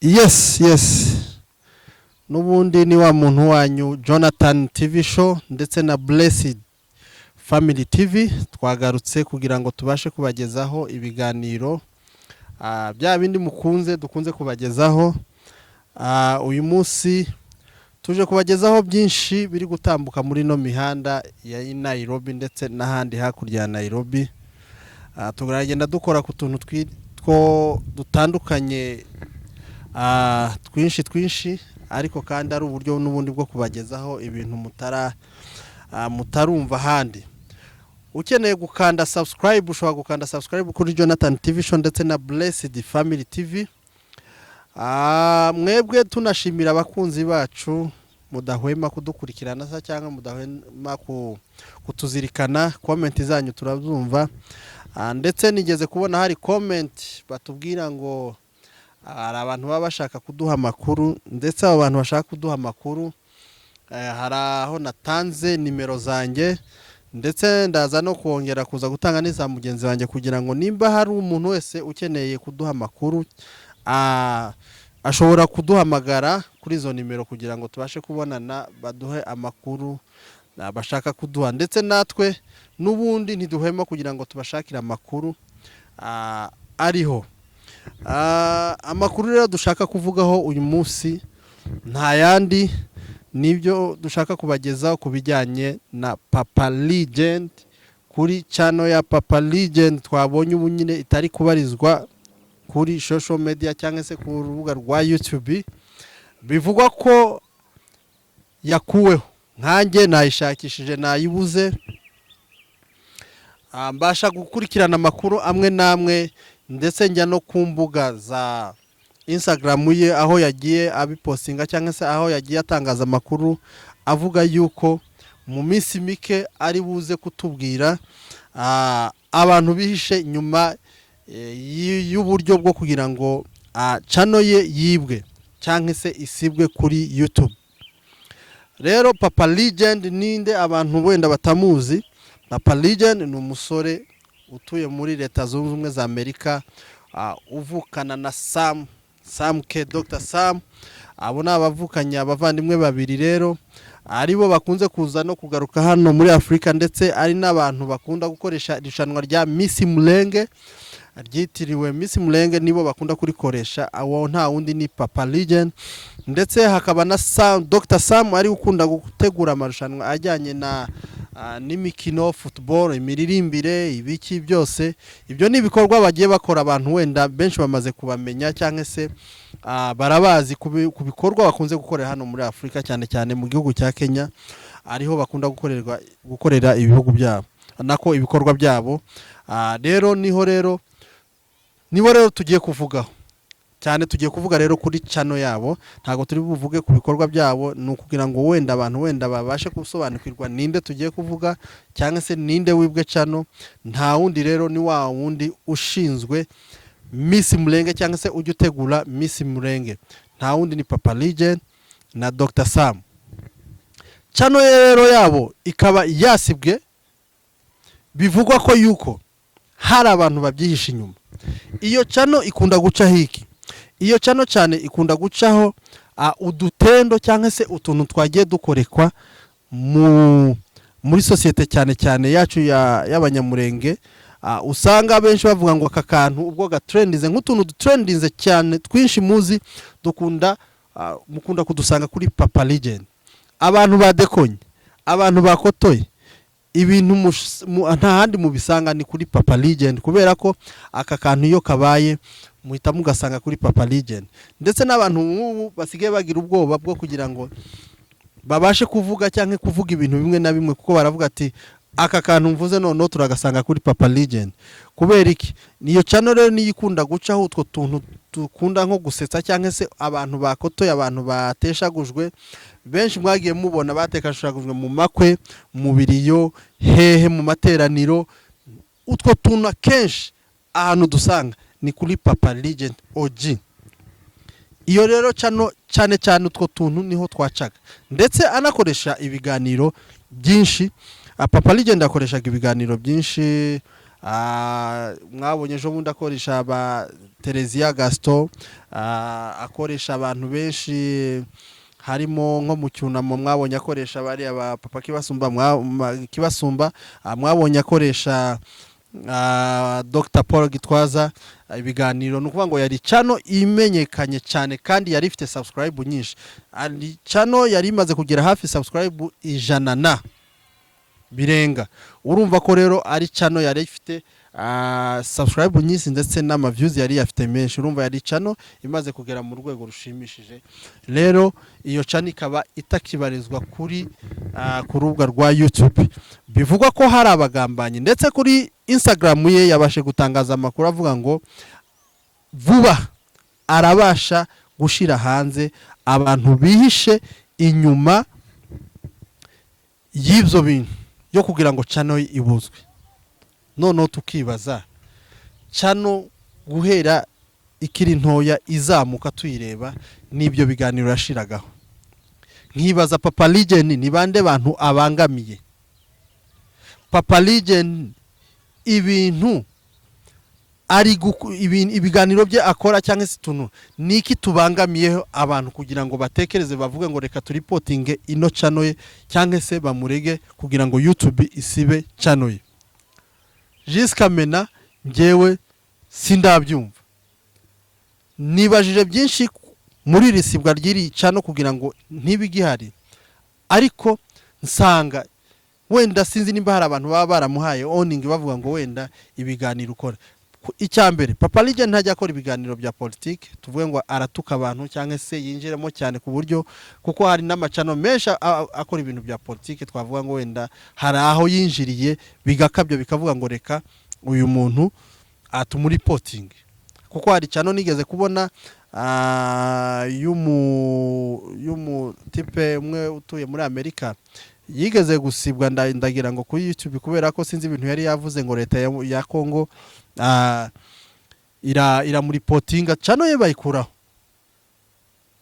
Yes. N'ubundi ni wa muntu wanyu Jonathan TV show ndetse na Blessed Family TV twagarutse kugira ngo tubashe kubagezaho ibiganiro bya bindi dukunze kubagezaho. Uyu munsi tuje kubagezaho byinshi biri gutambuka muri no mihanda ya Nairobi ndetse n'ahandi hakurya ya Nairobi. Tugaragenda dukora ku tuntu two dutandukanye twinshi ariko kandi ari uburyo n'ubundi bwo kubagezaho ibintu mutarumva handi. Ukeneye gukanda subscribe ushobora gukanda subscribe kuri Jonathan TV show ndetse na Blessed Family TV. Mwebwe tunashimira abakunzi bacu mudahwema kudukurikirana cyangwa mudahwema kutuzirikana. Comment zanyu turazumva, ndetse nigeze kubona hari comment batubwira ngo hari abantu baba bashaka kuduha makuru, ndetse abo bantu bashaka kuduha makuru hari aho natanze nimero zanjye, ndetse ndaza no kongera kuza gutanga n'iza mugenzi wanjye kugira ngo nimba hari umuntu wese ukeneye kuduha makuru ashobora kuduhamagara kuri izo nimero kugira ngo tubashe kubonana baduhe amakuru bashaka kuduha, ndetse natwe n'ubundi ntiduhema kugira ngo tubashakire amakuru ariho. Amakuru rero dushaka kuvugaho uyu munsi nta yandi nibyo dushaka kubagezaho kubijyanye na Papa Legend kuri channel ya Papa Legend. Twabonye ubu nyine itari kubarizwa kuri social media cyangwa se ku rubuga rwa YouTube, bivugwa ko yakuweho. Nkanjye nayishakishije nayibuze, mbasha gukurikirana amakuru amwe namwe, ndetse njya no ku mbuga za Instagram ye aho yagiye abipostinga cyangwa se aho yagiye atangaza amakuru avuga yuko mu minsi mike ari buze kutubwira abantu bihishe nyuma y'uburyo bwo kugira ngo channel ye yibwe cyangwa se isibwe kuri YouTube. Rero Papa Legend ninde abantu wenda batamuzi? Papa Legend ni umusore utuye muri Leta Zunze Ubumwe za Amerika, uvukana na Sam K, Dr. Sam. Abo ni abavukanye abavandimwe babiri rero aribo bakunze kuza no kugaruka hano muri Afrika, ndetse ari n'abantu bakunda gukoresha irushanwa rya Miss Mulenge ryitiriwe Miss Mulenge, nibo bakunda kurikoresha. Awo nta wundi ni Papa Legend, ndetse hakaba na Dr. Sam ari ukunda gutegura amarushanwa ajyanye na n'imikino, football, imiririmbire, ibiki byose. Ibyo ni ibikorwa bagiye bakora abantu wenda benshi bamaze kubamenya cyangwa se barabazi ku bikorwa bakunze gukorera hano muri Afrika, cyane cyane mu gihugu cya Kenya ariho bakunda gukorera ibihugu byabo nako ibikorwa byabo. Rero niho rero tugiye kuvugaho cyane, tugiye kuvuga rero kuri channel yabo. Ntago turi buvuge ku bikorwa byabo, ni ukugira ngo wenda abantu wenda babashe gusobanukirwa ninde tugiye kuvuga cyangwa se ninde wibwe channel. Nta wundi rero ni wa wundi ushinzwe Miss Mulenge cyangwa se ujye utegura Miss Mulenge, nta wundi ni Papa Legend na Dr. Sam. Channel rero yabo ikaba yasibwe, bivugwa ko yuko hari abantu babyihisha inyuma. Iyo channel ikunda guca hiki, iyo channel cyane ikunda gucaho udutendo cyangwa se utuntu twagiye dukorekwa muri societe cyane yacu y'abanyamurenge. Usanga benshi bavuga ngo aka kantu ubwo gatrendinze nk'utuntu dutrendinze cyane twinshi muzi mukunda kudusanga kuri Papa Legend. Abantu badekonye, abantu bakotoye ibintu nta handi mubisanga ni kuri Papa Legend, kubera ko aka kantu iyo kabaye muhita mugasanga kuri Papa Legend. Ndetse n'abantu ubu basigaye bagira ubwoba bwo kugira ngo babashe kuvuga cyangwa kuvuga ibintu bimwe na bimwe, kuko baravuga ati aka kantu mvuze none turagasanga kuri Papa Legend. Kubera iki? Niyo channel rero niyikunda gucaho utwo tuntu dukunda nko gusetsa cyangwa se abantu bakotoye, abantu bateshagujwe. Benshi mwagiye mubona batekashagujwe mu makwe, mu biriyo, hehe, mu materaniro. Utwo tuntu kenshi ahantu dusanga ni kuri Papa Legend OG. Iyo rero cyane utwo tuntu niho twacaga, ndetse anakoresha ibiganiro byinshi. Papa Legend akoreshaga ibiganiro byinshi mwabonye ejo bundi akoresha aba Teresia Gaston, akoresha abantu benshi harimo nko mu cyunamo mwabonye akoresha bari aba Papa Kibasumba, mwabonye akoresha Dr Paul Gitwaza. Ibiganiro nukuvuga ngo yari channel imenyekanye cyane kandi yari ifite subscribe nyinshi. Ari channel yari imaze kugera hafi subscribe 100 na birenga. Urumva ko rero ari channel yari ifite subscribe nyinshi ndetse n'ama views yari afite menshi. Urumva yari channel imaze kugera mu rwego rushimishije. Rero iyo channel ikaba itakibarizwa kuri ku rubuga rwa YouTube. Bivugwa ko hari abagambanyi ndetse kuri Instagram ye yabashe gutangaza amakuru avuga ngo vuba arabasha gushira hanze abantu bihishe inyuma y'ibyo bintu yo kugira ngo channel ibuzwe. None tukibaza channel guhera ikiri ntoya izamuka tuyireba n'ibyo biganiro yashiragaho. Nkibaza Papa Legend ni bande bantu abangamiye. Papa Legend ibintu ari ibiganiro bye akora cyangwa se tuntu niki tubangamiyeho abantu kugira ngo batekereze bavuge ngo reka turipotinge ino channel ye cyangwa se bamurege kugira ngo YouTube isibe channel ye. Jiska mena ngewe sindabyumva. Nibajije byinshi muri risibwa ryiri channel kugira ngo ntibigihari, ariko nsanga wenda sinzi nimba hari abantu baba baramuhaye owning bavuga ngo wenda ibiganiro ukora. Icyambere Papa Legend ntajya akora ibiganiro bya politike tuvuge ngo aratuka abantu cyangwa se yinjiremo cyane ku buryo kuko hari n'amacano menshi akora ibintu bya politike twavuga ngo wenda hari aho yinjiriye bigakabyo bikavuga ngo reka uyu muntu atumuri reporting. Kuko hari chano nigeze kubona yumu tipe umwe utuye muri Amerika yigeze gusibwa ndagira ngo kuri YouTube kubera ko sinzi ibintu yari yavuze ngo leta ya Kongo ira muri reporting chano ye bayikuraho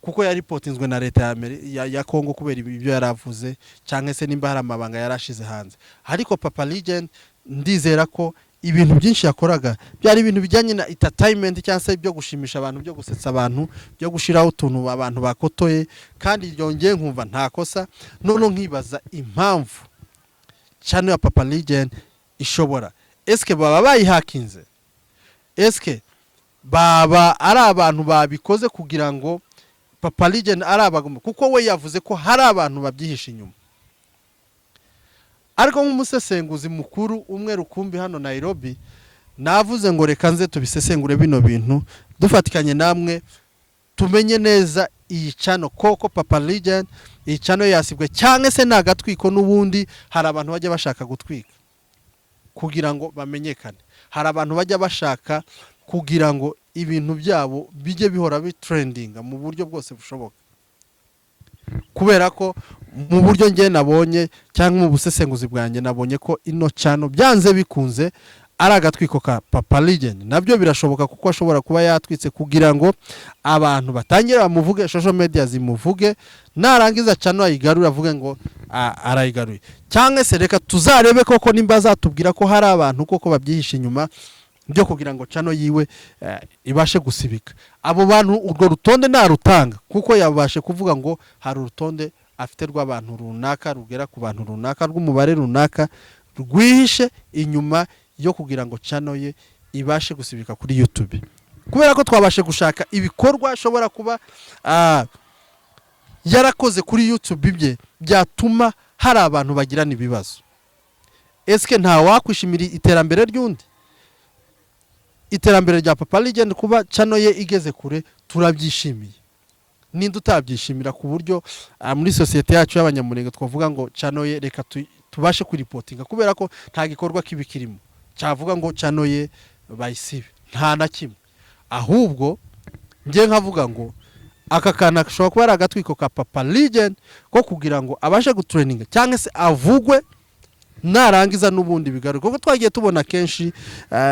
kuko yari reportingzwe na leta ya Kongo kubera ibyo yaravuze cyangwa se nimba hari amabanga yarashize hanze. Ariko Papa Legend ndizera ko ibintu byinshi yakoraga byari ibintu bijyanye na entertainment cyangwa se byo gushimisha abantu, byo gusetsa abantu, byo gushiraho utuntu abantu bakotoye kandi ryongeye nkumva nta kosa. None nkibaza impamvu channel ya Papa Legend ishobora eske baba bayihakinze, eske baba ari abantu babikoze kugira ngo Papa Legend ari abagomba, kuko we yavuze ko hari abantu babyihisha inyuma. Ariko nk'umusesenguzi mukuru umwe rukumbi hano Nairobi navuze ngo reka nze tubisesengure bino bintu dufatikanye namwe tumenye neza iyi channel koko Papa Legend iyi channel yasibwe cyangwa se nagatwiko n'ubundi hari abantu bajya bashaka gutwika kugira ngo bamenyekane. Hari abantu bajya bashaka kugira ngo ibintu byabo bijye bihora bitrendinga mu buryo bwose bushoboka. Kubera ko mu buryo ngiye nabonye cyangwa mu busesenguzi bwanjye nabonye ko ino channel byanze bikunze ari agatwiko ka Papa Legend. Nabyo birashoboka kuko ashobora kuba yatwitse kugira ngo abantu batangira bamuvuge, social media zimuvuge, narangiza channel ayigarura avuge ngo arayigaruye. Cyangwa se reka tuzarebe koko nimba zatubwira ko hari abantu koko babyihisha inyuma byo kugira ngo channel yiwe ibashe gusibika. Abo bantu urwo rutonde narutanga kuko yabashe kuvuga ngo hari urutonde afite rw'abantu runaka rugera ku bantu runaka rw'umubare runaka rwihishe inyuma yo kugira ngo channel ye ibashe gusibika kuri YouTube. Kubera ko twabashe gushaka ibikorwa ashobora kuba yarakoze kuri YouTube bye byatuma hari abantu bagirana ibibazo. Eske nta wakwishimira iterambere ry'undi? Iterambere rya Papa Legend kuba channel ye igeze kure turabyishimiye. Ninde utabyishimira ku buryo muri societe yacu y'abanyamurenge twavuga ngo channel ye reka tubashe kuripotinga kubera ko nta gikorwa kibikirimo cyavuga ngo channel ye bayisibe nta na kimwe. Ahubwo ngiye nkavuga ngo aka kana kashobora kuba ari agatwiko ka Papa Legend ko kugira ngo abashe gutraininga cyangwa se avugwe narangiza n'ubundi bigaruka. Kuko twagiye tubona kenshi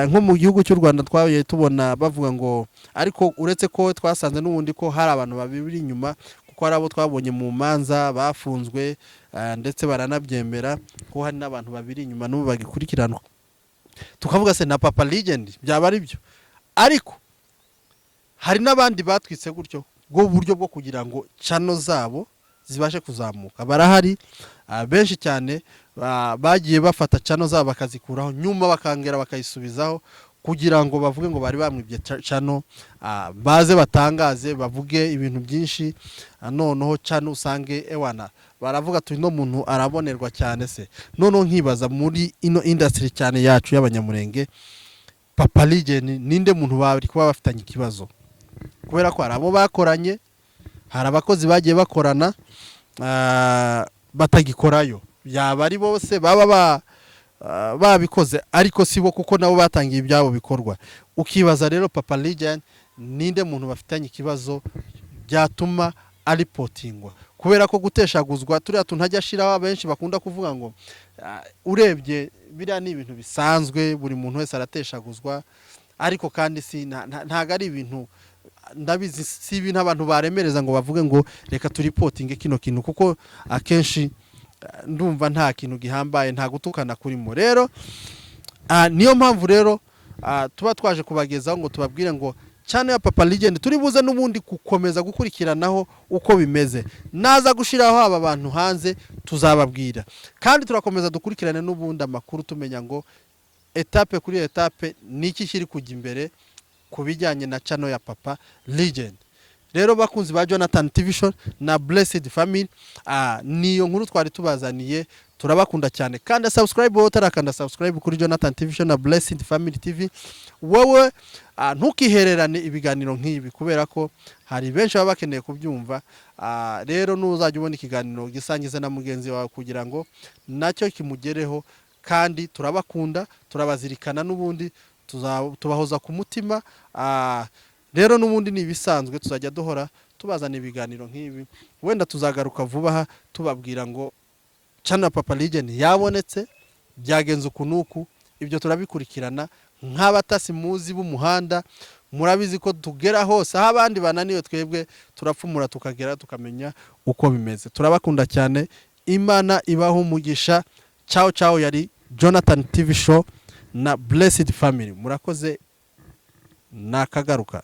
nko mu gihugu cy'u Rwanda twagiye tubona bavuga ngo ariko uretse ko twasanze n'ubundi ko hari abantu babiri inyuma kuko arabo twabonye mu manza bafunzwe ndetse baranabyemera ko hari n'abantu babiri inyuma n'ubu bagikurikiranwa. tukavuga se na Papa Legend byaba ari byo, ariko hari n'abandi batwitse gutyo bwo buryo bwo kugira ngo channel zabo zibashe kuzamuka. Barahari benshi cyane bagiye bafata channel zabo bakazikuraho nyuma bakangera bakayisubizaho kugira ngo bavuge ngo bari bamwibye channel, baze batangaze bavuge ibintu byinshi, noneho channel usange ewana baravuga tu no muntu arabonerwa cyane se. Noneho nkibaza muri ino industry cyane yacu y'abanyamurenge, Papa Legend ninde muntu bari kuba bafitanye ikibazo? Kubera ko arabo bakoranye, hari abakozi bagiye bakorana batagikorayo, yaba ari bose baba babikoze ariko sibo kuko nabo batangiye ibyabo bikorwa. Ukibaza rero Papa Legend ninde muntu bafitanye ikibazo byatuma aripotingwa? Kubera ko guteshaguzwa turiya tuntajya ashiraho benshi bakunda kuvuga ngo urebye biriya ni ibintu bisanzwe, buri muntu wese arateshaguzwa, ariko kandi si ntago ari ibintu ndabizi, si ibintu abantu baremereza ngo bavuge ngo reka turipotinge kino kintu, kuko akenshi ndumva nta kintu gihambaye, nta gutukana kurimo. Rero niyo mpamvu rero tuba twaje kubagezaho ngo tubabwire ngo channel ya Papa Legend turi buze n'ubundi gukomeza gukurikiranaho uko bimeze, naza gushiraho aba bantu hanze tuzababwira, kandi turakomeza dukurikirane n'ubundi amakuru tumenya ngo etape kuri etape niki kiri kujya imbere kubijyanye na channel ya Papa Legend. Rero bakunzi ba Jonathan TV Show na Blessed Family, niyo nkuru twari tubazaniye, turabakunda cyane. Kandi subscribe utarakanda subscribe kuri Jonathan TV Show na Blessed Family TV. Wowe ntukihererane ibiganiro nk'ibi kubera ko hari benshi baba bakeneye kubyumva. Rero nuzajya ubona ikiganiro gisangize na mugenzi wawe kugira ngo nacyo kimugereho, kandi turabakunda, turabazirikana n'ubundi tubahoza ku mutima. Rero n'ubundi ni ibisanzwe tuzajya duhora tubazana ibiganiro nk'ibi. Wenda tuzagaruka vuba aha tubabwira ngo channel Papa Legend yabonetse, byagenze ukunuku. Ibyo turabikurikirana nk'abatasi muzi b'umuhanda, murabizi ko tugera hose aho abandi bananiwe, twebwe turapfumura tukagera tukamenya uko bimeze. Turabakunda cyane, Imana ibaho umugisha. Ciao ciao. Yari Jonathan TV Show na Blessed Family. Murakoze, nakagaruka.